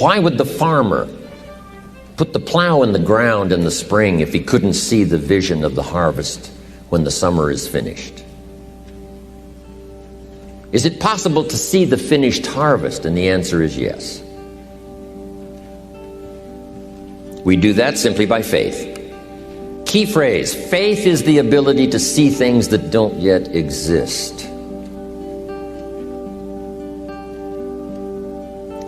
Why would the farmer put the plow in the ground in the spring if he couldn't see the vision of the harvest when the summer is finished? Is it possible to see the finished harvest? And the answer is yes. We do that simply by faith. Key phrase, faith is the ability to see things that don't yet exist.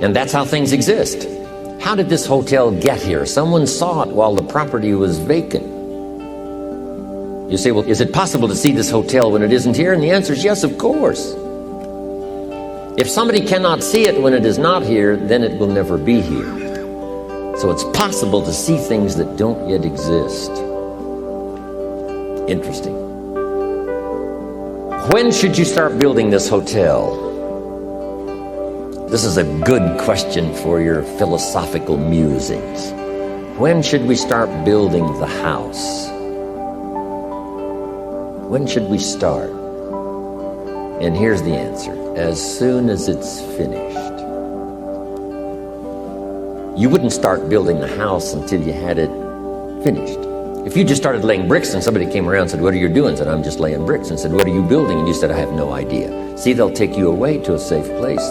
And that's how things exist. How did this hotel get here? Someone saw it while the property was vacant. You say, well, is it possible to see this hotel when it isn't here? And the answer is yes, of course. If somebody cannot see it when it is not here, then it will never be here. So it's possible to see things that don't yet exist. Interesting. When should you start building this hotel? This is a good question for your philosophical musings. When should we start building the house? When should we start? And here's the answer. As soon as it's finished. You wouldn't start building the house until you had it finished. If you just started laying bricks and somebody came around and said, what are you doing? And said, I'm just laying bricks. And said, what are you building? And you said, I have no idea. See, they'll take you away to a safe place.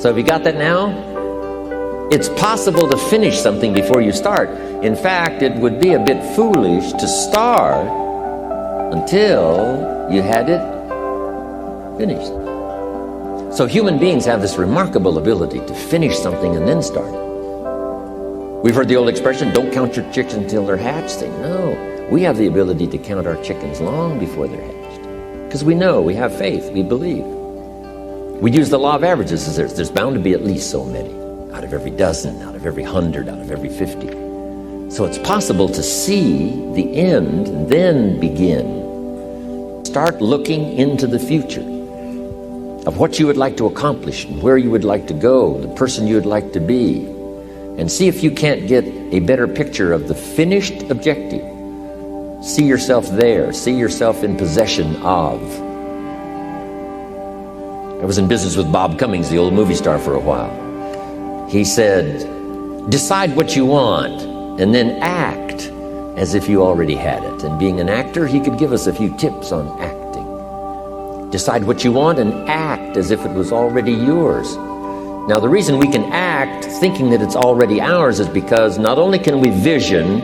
So have you got that now? It's possible to finish something before you start. In fact, it would be a bit foolish to start until you had it finished. So human beings have this remarkable ability to finish something and then start it. We've heard the old expression, don't count your chickens until they're hatched. No, we have the ability to count our chickens long before they're hatched. Because we know, we have faith, we believe. We use the law of averages. There's bound to be at least so many. Out of every dozen, out of every 100, out of every 50. So it's possible to see the end and then begin. Start looking into the future of what you would like to accomplish and where you would like to go, the person you would like to be, and see if you can't get a better picture of the finished objective. See yourself there. See yourself in possession of. I was in business with Bob Cummings, the old movie star, for a while. He said, decide what you want and then act as if you already had it. And being an actor, he could give us a few tips on acting. Decide what you want and act as if it was already yours. Now, the reason we can act thinking that it's already ours is because not only can we vision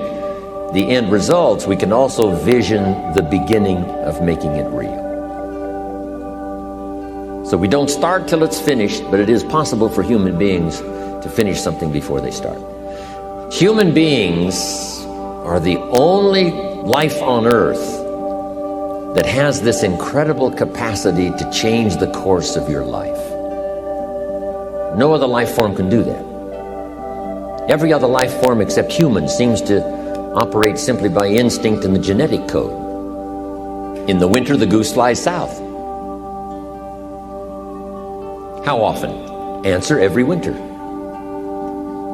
the end results, we can also vision the beginning of making it real. So we don't start till it's finished, but it is possible for human beings to finish something before they start. Human beings are the only life on earth that has this incredible capacity to change the course of your life. No other life form can do that. Every other life form except humans seems to operate simply by instinct and the genetic code. In the winter, the goose flies south. How often? Answer, every winter.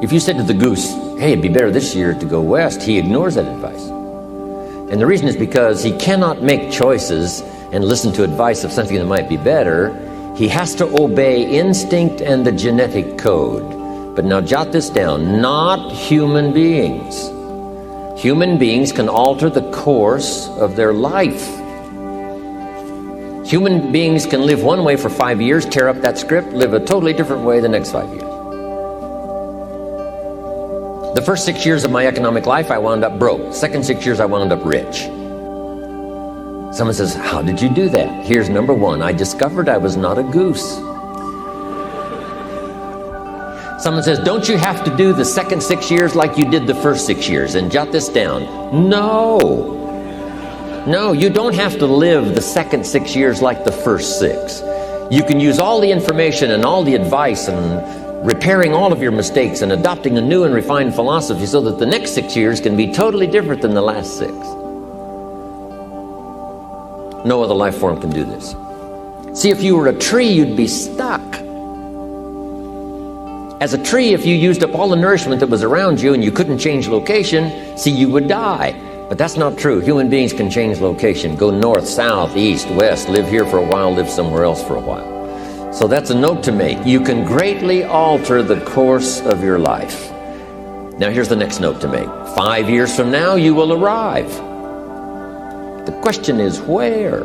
If you said to the goose, hey, it'd be better this year to go west, he ignores that advice. And the reason is because he cannot make choices and listen to advice of something that might be better. He has to obey instinct and the genetic code. But now jot this down, not human beings. Human beings can alter the course of their life. Human beings can live one way for 5 years, tear up that script, live a totally different way the next 5 years. The first 6 years of my economic life, I wound up broke. Second 6 years, I wound up rich. Someone says, how did you do that? Here's number one, I discovered I was not a goose. Someone says, don't you have to do the second 6 years like you did the first 6 years? And jot this down. No. No, you don't have to live the second 6 years like the first 6. You can use all the information and all the advice and repairing all of your mistakes and adopting a new and refined philosophy so that the next 6 years can be totally different than the last 6. No other life form can do this. See, if you were a tree, you'd be stuck. As a tree, if you used up all the nourishment that was around you and you couldn't change location, see, you would die. But that's not true. Human beings can change location, go north, south, east, west, live here for a while, live somewhere else for a while. So that's a note to make. You can greatly alter the course of your life. Now here's the next note to make. 5 years from now, you will arrive. The question is where?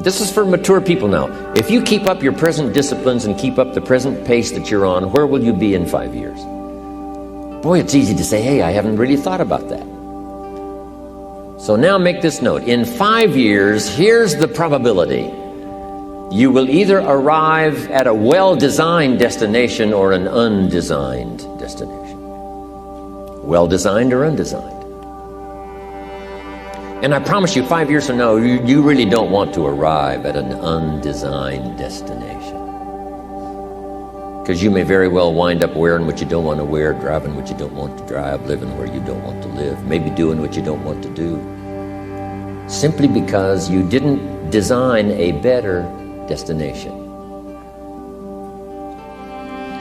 This is for mature people now. If you keep up your present disciplines and keep up the present pace that you're on, where will you be in 5 years? Boy, it's easy to say, hey, I haven't really thought about that. So now make this note. In 5 years, here's the probability. You will either arrive at a well-designed destination or an undesigned destination. Well-designed or undesigned. And I promise you, 5 years from now, you really don't want to arrive at an undesigned destination. Because you may very well wind up wearing what you don't want to wear, driving what you don't want to drive, living where you don't want to live, maybe doing what you don't want to do. Simply because you didn't design a better destination.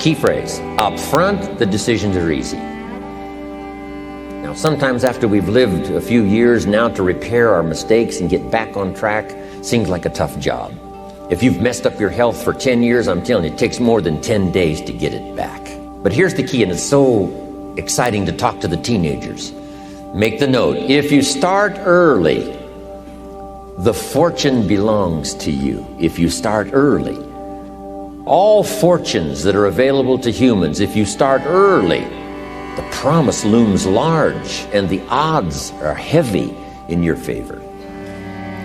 Key phrase, up front, the decisions are easy. Now, sometimes after we've lived a few years, now to repair our mistakes and get back on track seems like a tough job. If you've messed up your health for 10 years, I'm telling you, it takes more than 10 days to get it back. But here's the key, and it's so exciting to talk to the teenagers. Make the note, if you start early, the fortune belongs to you. If you start early. All fortunes that are available to humans, if you start early, the promise looms large and the odds are heavy in your favor.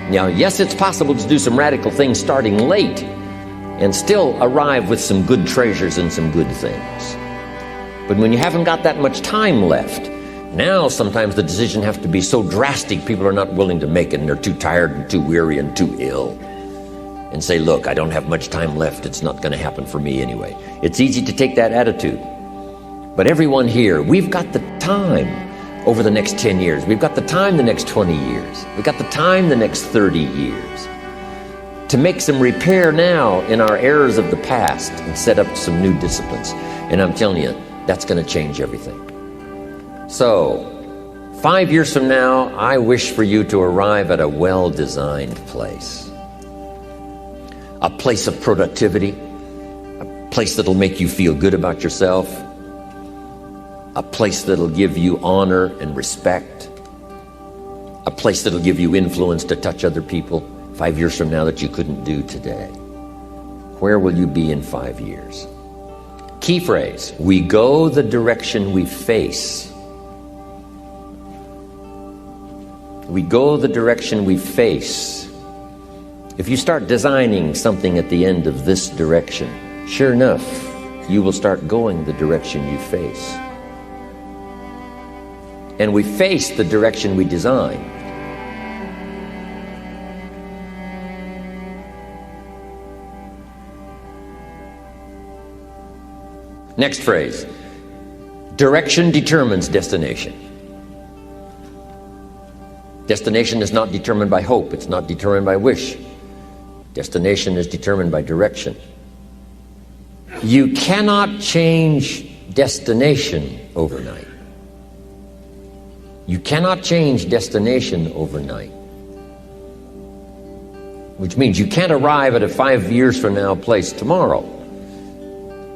Now, yes, it's possible to do some radical things starting late and still arrive with some good treasures and some good things. But when you haven't got that much time left, now sometimes the decision has to be so drastic people are not willing to make it, and they're too tired and too weary and too ill. And say, look, I don't have much time left. It's not going to happen for me anyway. It's easy to take that attitude. But everyone here, we've got the time over the next 10 years. We've got the time the next 20 years. We've got the time the next 30 years to make some repair now in our errors of the past and set up some new disciplines. And I'm telling you, that's going to change everything. So, 5 years from now, I wish for you to arrive at a well-designed place. A place of productivity, a place that'll make you feel good about yourself, a place that'll give you honor and respect, a place that'll give you influence to touch other people 5 years from now that you couldn't do today. Where will you be in 5 years? Key phrase, we go the direction we face. We go the direction we face. If you start designing something at the end of this direction, sure enough, you will start going the direction you face. And we face the direction we design. Next phrase, direction determines destination. Destination is not determined by hope. It's not determined by wish. Destination is determined by direction. You cannot change destination overnight. You cannot change destination overnight. Which means you can't arrive at a 5 years from now place tomorrow.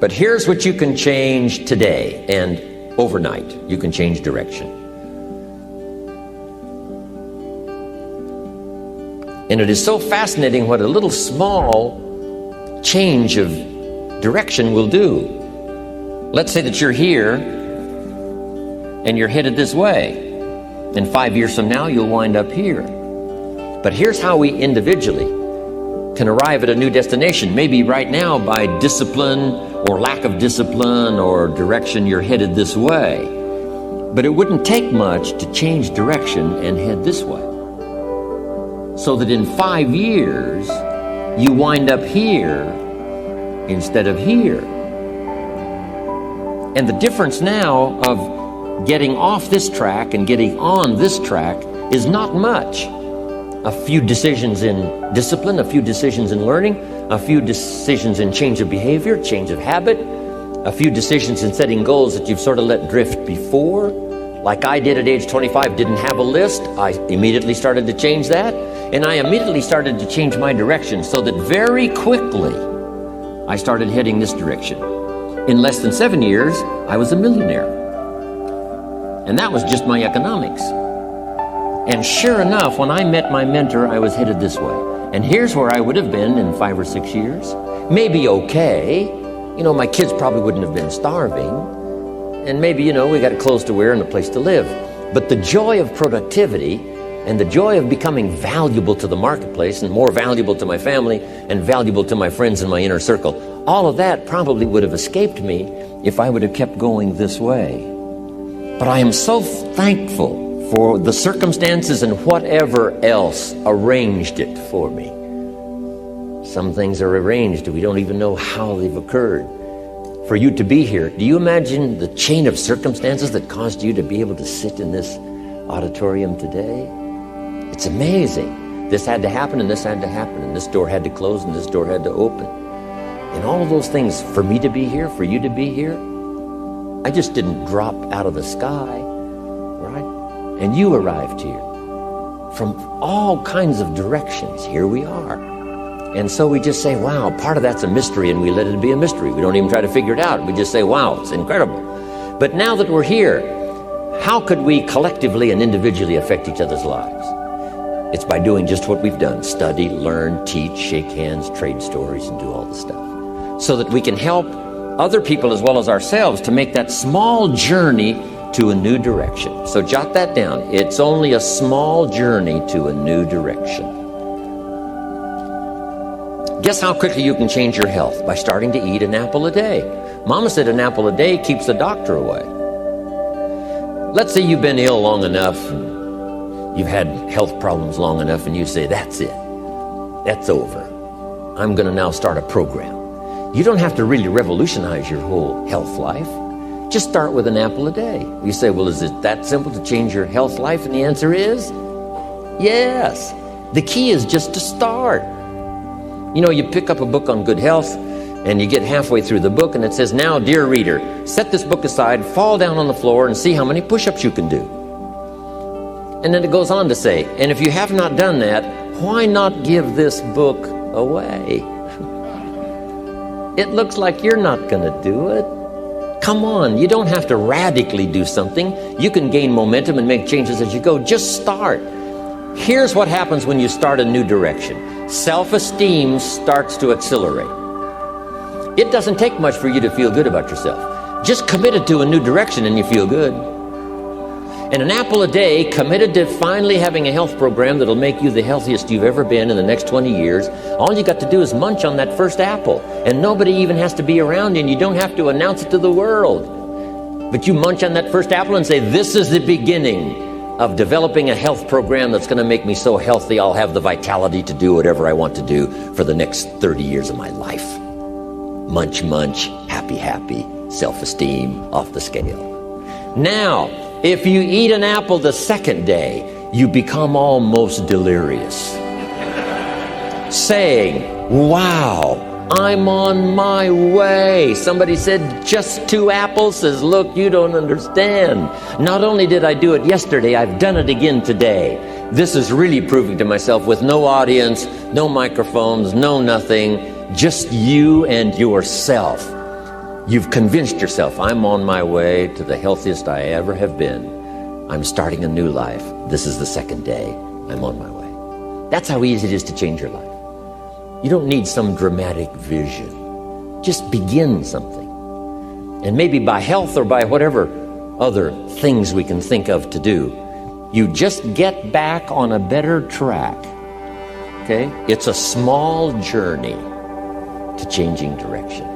But here's what you can change today and overnight. You can change direction. And it is so fascinating what a little small change of direction will do. Let's say that you're here and you're headed this way. And 5 years from now, you'll wind up here. But here's how we individually can arrive at a new destination. Maybe right now by discipline or lack of discipline or direction, you're headed this way. But it wouldn't take much to change direction and head this way. So that in 5 years, you wind up here instead of here. And the difference now of getting off this track and getting on this track is not much. A few decisions in discipline, a few decisions in learning, a few decisions in change of behavior, change of habit, a few decisions in setting goals that you've sort of let drift before. Like I did at age 25, didn't have a list. I immediately started to change that. And I immediately started to change my direction so that very quickly I started heading this direction. In less than 7 years, I was a millionaire. And that was just my economics. And sure enough, when I met my mentor, I was headed this way. And here's where I would have been in 5 or 6 years. Maybe okay. You know, my kids probably wouldn't have been starving. And maybe, you know, we got clothes to wear and a place to live. But the joy of productivity and the joy of becoming valuable to the marketplace and more valuable to my family and valuable to my friends in my inner circle, all of that probably would have escaped me if I would have kept going this way. But I am so thankful for the circumstances and whatever else arranged it for me. Some things are arranged, we don't even know how they've occurred. For you to be here, do you imagine the chain of circumstances that caused you to be able to sit in this auditorium today? It's amazing. This had to happen, and this had to happen, and this door had to close, and this door had to open. And all of those things, for me to be here, for you to be here, I just didn't drop out of the sky, right? And you arrived here from all kinds of directions. Here we are. And so we just say, wow, part of that's a mystery, and we let it be a mystery. We don't even try to figure it out. We just say, wow, it's incredible. But now that we're here, how could we collectively and individually affect each other's lives? It's by doing just what we've done. Study, learn, teach, shake hands, trade stories, and do all the stuff. So that we can help other people as well as ourselves to make that small journey to a new direction. So jot that down. It's only a small journey to a new direction. Guess how quickly you can change your health? By starting to eat an apple a day. Mama said an apple a day keeps the doctor away. Let's say you've been ill long enough, you've had health problems long enough, and you say, that's it. That's over. I'm going to now start a program. You don't have to really revolutionize your whole health life. Just start with an apple a day. You say, well, is it that simple to change your health life? And the answer is yes. The key is just to start. You know, you pick up a book on good health, and you get halfway through the book, and it says, now, dear reader, set this book aside, fall down on the floor, and see how many push-ups you can do. And then it goes on to say, and if you have not done that, why not give this book away? It looks like you're not going to do it. Come on, you don't have to radically do something. You can gain momentum and make changes as you go. Just start. Here's what happens when you start a new direction. Self-esteem starts to accelerate. It doesn't take much for you to feel good about yourself. Just committed to a new direction and you feel good. And an apple a day, committed to finally having a health program that'll make you the healthiest you've ever been in the next 20 years, all you got to do is munch on that first apple. And nobody even has to be around you, and you don't have to announce it to the world. But you munch on that first apple and say, this is the beginning of developing a health program that's going to make me so healthy I'll have the vitality to do whatever I want to do for the next 30 years of my life. Munch, munch, happy, happy, self-esteem off the scale. Now, if you eat an apple the second day, you become almost delirious, saying, wow, I'm on my way. Somebody said, just 2 apples? Says, look, you don't understand. Not only did I do it yesterday, I've done it again today. This is really proving to myself with no audience, no microphones, no nothing, just you and yourself. You've convinced yourself, I'm on my way to the healthiest I ever have been. I'm starting a new life. This is the second day. I'm on my way. That's how easy it is to change your life. You don't need some dramatic vision. Just begin something. And maybe by health or by whatever other things we can think of to do, you just get back on a better track. Okay? It's a small journey to changing direction.